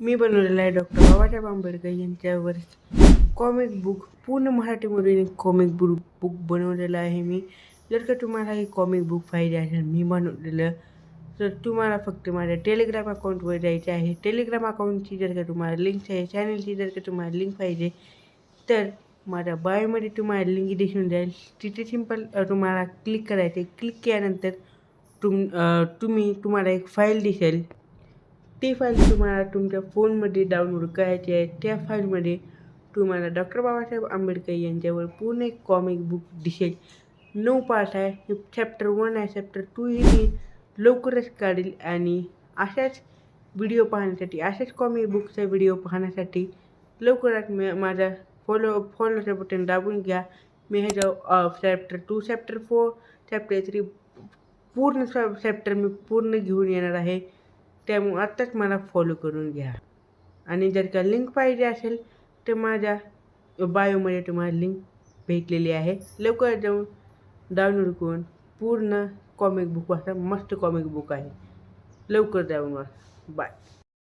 मी बनवलेला आहे डॉक्टर बाबासाहेब आंबेडकर यांच्यावर कॉमिक बुक. पूर्ण मराठीमधून कॉमिक बुक बनवलेलं आहे मी. जर का तुम्हाला हे कॉमिक बुक पाहिजे असेल मी बनवलेलं, तर तुम्हाला फक्त माझ्या टेलिग्राम अकाउंटवर जायचं आहे. टेलिग्राम अकाउंटची जर का तुम्हाला लिंक आहे, चॅनलची जर का तुम्हाला लिंक पाहिजे, तर माझ्या बायोमध्ये तुम्हाला लिंक दिसून जाईल. तिथे सिंपल तुम्हाला क्लिक करायचे. क्लिक केल्यानंतर तुम्हाला एक फाईल दिसेल. ती फाईल तुम्हाला तुमच्या फोनमध्ये डाउनलोड करायची आहे. त्या फाईलमध्ये तुम्हाला डॉक्टर बाबासाहेब आंबेडकर यांच्यावर पूर्ण एक कॉमिक बुक दिसेल. 9 पार्ट आहे. हे चॅप्टर 1 आहे. चॅप्टर 2 हे मी लवकरच काढील. आणि अशाच व्हिडिओ पाहण्यासाठी, अशाच कॉमिक बुकचा व्हिडिओ पाहण्यासाठी लवकरात माझा फॉलोचं बटन दाबून घ्या. मी ह्याच्या चॅप्टर 2, चॅप्टर 4, चॅप्टर 3 पूर्ण चॅप्टर मी पूर्ण घेऊन येणार आहे. त्यामुळे आत्ताच मला फॉलो करून घ्या. आणि जर का लिंक पाहिजे असेल तर माझ्या बायोमध्ये तुम्हाला लिंक भेटलेली आहे. लवकर जाऊन डाउनलोड करून पूर्ण कॉमिक बुक वाचा. मस्त कॉमिक बुक आहे. लवकर जाऊन वाचा. बाय.